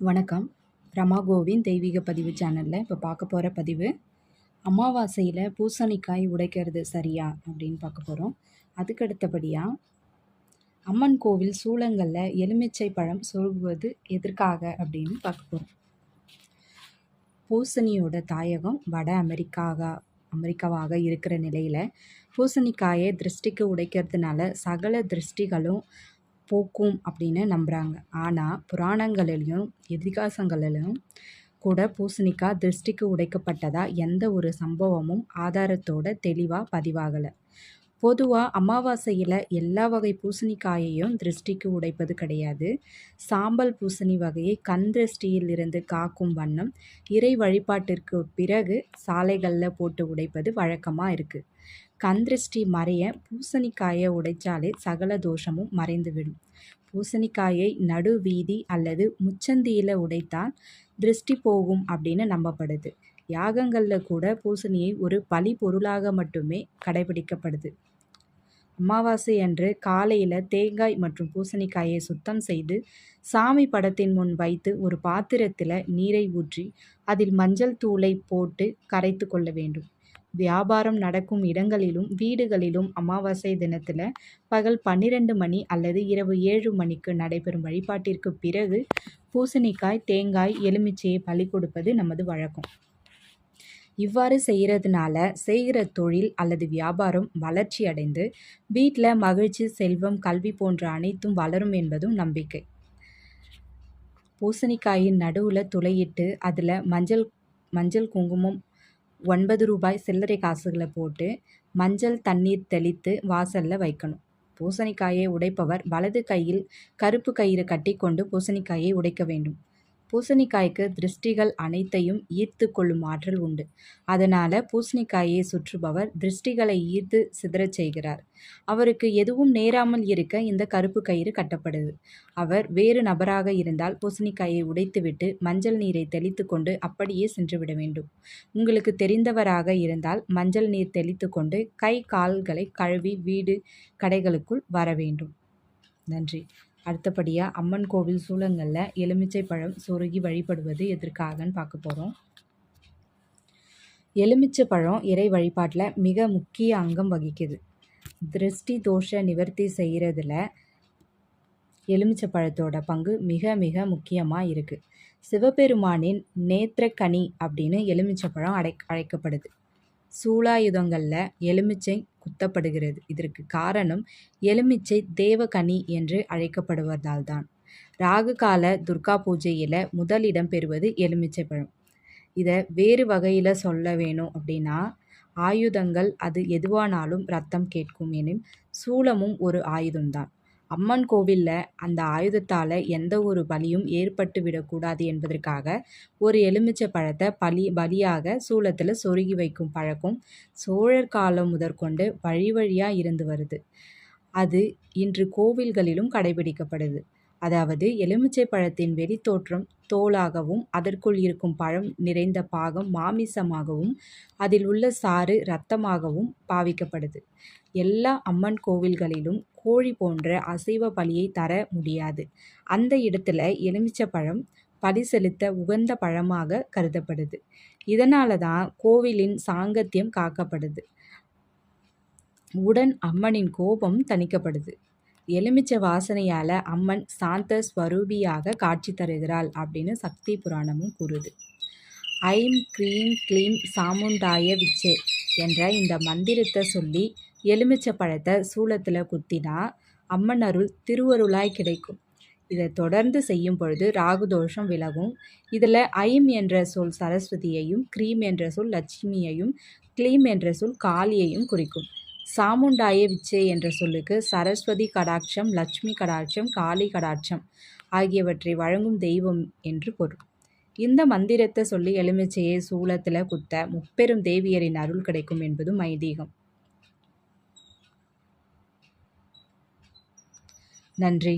வணக்கம். ரமா கோவிந்த் தெய்வீக பதிவு சேனலில் இப்போ பார்க்க போகிற பதிவு, அமாவாசையில் பூசணிக்காய் உடைக்கிறது சரியா அப்படின்னு பார்க்க போகிறோம். அதுக்கு அடுத்தபடியாக அம்மன் கோவில் சூளங்களில் எலுமிச்சை பழம் சொருகுவது எதற்காக அப்படின்னு பார்க்க போகிறோம். பூசணியோட தாயகம் வட அமெரிக்காவாக இருக்கிற நிலையில் பூசணிக்காயை திருஷ்டிக்கு உடைக்கிறதுனால சகல திருஷ்டிகளும் போக்கும் அப்படின்னு நம்புகிறாங்க. ஆனால் புராணங்களிலும் இதிகாசங்களிலும் கூட பூசணிக்காய் திருஷ்டிக்கு உடைக்கப்பட்டதா எந்த ஒரு சம்பவமும் ஆதாரத்தோட தெளிவாக பதிவாகலை. பொதுவாக அமாவாசையில் எல்லா வகை பூசணிக்காயையும் திருஷ்டிக்கு உடைப்பது கிடையாது. சாம்பல் பூசணி வகையை கண் திருஷ்டியில் இருந்து காக்கும் வண்ணம் இறை வழிபாட்டிற்கு பிறகு சாலைகளில் போட்டு உடைப்பது வழக்கமாக இருக்குது. கண் திருஷ்டி மறைய பூசணிக்காயை உடைச்சாலே சகல தோஷமும் மறைந்துவிடும். பூசணிக்காயை நடு வீதி அல்லது முச்சந்தியில் உடைத்தால் திருஷ்டி போகும் அப்படின்னு நம்பப்படுது. யாகங்களில் கூட பூசணியை ஒரு பலி பொருளாக மட்டுமே கடைபிடிக்கப்படுது. அமாவாசை அன்று காலையில் தேங்காய் மற்றும் பூசணிக்காயை சுத்தம் செய்து சாமி படத்தின் முன் வைத்து ஒரு பாத்திரத்தில் நீரை ஊற்றி அதில் மஞ்சள் தூளை போட்டு கரைத்து கொள்ள வேண்டும். வியாபாரம் நடக்கும் இடங்களிலும் வீடுகளிலும் அமாவாசை தினத்தில் பகல் 12 மணி அல்லது இரவு 7 மணிக்கு நடைபெறும் வழிபாட்டிற்கு பிறகு பூசணிக்காய், தேங்காய், எலுமிச்சையை பலி கொடுப்பது நமது வழக்கம். இவ்வாறு செய்கிறதுனால செய்கிற தொழில் அல்லது வியாபாரம் வளர்ச்சி அடைந்து வீட்டில் மகிழ்ச்சி, செல்வம், கல்வி போன்ற அனைத்தும் வளரும் என்பதும் நம்பிக்கை. பூசணிக்காயின் நடுவில் துளையிட்டு அதில் மஞ்சள் குங்குமம் 9 ரூபாய் சில்லறை காசுகளை போட்டு மஞ்சள் தண்ணீர் தெளித்து வாசலில் வைக்கணும். பூசணிக்காயை உடைப்பவர் வலது கையில் கருப்பு கயிறு கட்டி கொண்டு பூசணிக்காயை உடைக்க வேண்டும். பூசணிக்காய்க்கு திருஷ்டிகள் அனைத்தையும் ஈர்த்து கொள்ளும் ஆற்றல் உண்டு. அதனால் பூசணிக்காயை சுற்றுபவர் திருஷ்டிகளை ஈர்த்து சிதறச் செய்கிறார். அவருக்கு எதுவும் நேராமல் இருக்க இந்த கருப்பு கயிறு கட்டப்படுது. அவர் வேறு நபராக இருந்தால் பூசணிக்காயை உடைத்துவிட்டு மஞ்சள் நீரை தெளித்து கொண்டு அப்படியே சென்றுவிட வேண்டும். உங்களுக்கு தெரிந்தவராக இருந்தால் மஞ்சள் நீர் தெளித்து கொண்டு கை கால்களை கழுவி வீடு கடைகளுக்குள் வர வேண்டும். நன்றி. அடுத்தபடியாக அம்மன் கோவில் சூளங்களில் எலுமிச்சை பழம் சொருகி வழிபடுவது எதற்காகன்னு பார்க்க போகிறோம். எலுமிச்சை பழம் இறை வழிபாட்டில் மிக முக்கிய அங்கம் வகிக்குது. திருஷ்டி தோஷ நிவர்த்தி செய்கிறதுல எலுமிச்சை பழத்தோட பங்கு மிக மிக முக்கியமாக இருக்குது. சிவபெருமானின் நேத்திரக்கனி அப்படின்னு எலுமிச்சை பழம் அழைக்கப்படுது. சூலாயுதங்களில் எலுமிச்சை குத்தப்படுகிறது. இதற்கு காரணம் எலுமிச்சை தேவகனி என்று அழைக்கப்படுவதால் தான். ராகு கால துர்கா பூஜையில் முதலிடம் பெறுவது எலுமிச்சை பழம். இதை வேறு வகையில் சொல்ல வேணும் அப்படின்னா, ஆயுதங்கள் அது எதுவானாலும் ரத்தம் கேட்கும் எனில் சூலமும் ஒரு ஆயுதம்தான். அம்மன் கோவிலில் அந்த ஆயுதத்தால் எந்த ஒரு பலியும் ஏற்பட்டு விடக்கூடாது என்பதற்காக ஒரு எலுமிச்சை பழத்தை பலியாக சூலத்தில் சொருகி வைக்கும் பழக்கம் சோழர் காலம் முதற்கொண்டு வழி வழியாக இருந்து வருது. அது இன்று கோவில்களிலும் கடைபிடிக்கப்படுது. அதாவது எலுமிச்சை பழத்தின் வெளித்தோற்றம் தோலாகவும் அதற்குள் இருக்கும் பழம் நிறைந்த பாகம் மாமிசமாகவும் அதில் உள்ள சாறு இரத்தமாகவும் பாவிக்கப்படுது. எல்லா அம்மன் கோவில்களிலும் கோழி போன்ற அசைவ பலியை தர முடியாது. அந்த இடத்துல எலுமிச்சை பழம் பலி செலுத்த உகந்த பழமாக கருதப்படுது. இதனால தான் கோவிலின் சாங்கத்தியம் காக்கப்படுது. உடன் அம்மனின் கோபம் தணிக்கப்படுது. எலுமிச்சை வாசனையால் அம்மன் சாந்த ஸ்வரூபியாக காட்சி தருகிறாள் அப்படின்னு சக்தி புராணமும் கூறுது. ஐம் க்ரீம் க்ளீம் சாமுண்டாய விச்சே என்ற இந்த மந்திரத்தை சொல்லி எலுமிச்சை பழத்தை சூலத்தில் குத்தினா அம்மன் அருள் திருவருளாய் கிடைக்கும். இதை தொடர்ந்து செய்யும் பொழுது ராகுதோஷம் விலகும். இதில் ஐம் என்ற சொல் சரஸ்வதியையும், க்ரீம் என்ற சொல் லட்சுமியையும், க்ளீம் என்ற சொல் காளியையும் குறிக்கும். சாமுண்டாய விச்சே என்ற சொல்லுக்கு சரஸ்வதி கடாட்சம், லட்சுமி கடாட்சம், காளி கடாட்சம் ஆகியவற்றை வழங்கும் தெய்வம் என்று பொருள். இந்த மந்திரத்தை சொல்லி எலுமிச்சையை சூலத்தில் குத்த முப்பெரும் தேவியரின் அருள் கிடைக்கும் என்பதும் ஐதீகம். நன்றி.